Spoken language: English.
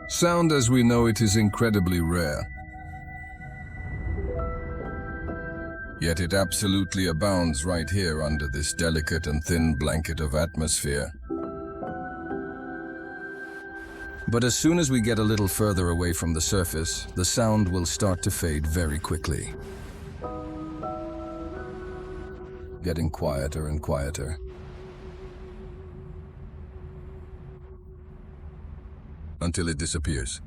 Sound as we know it is incredibly rare. Yet it absolutely abounds right here under this delicate and thin blanket of atmosphere. But as soon as we get a little further away from the surface, the sound will start to fade very quickly, getting quieter and quieter, until it disappears.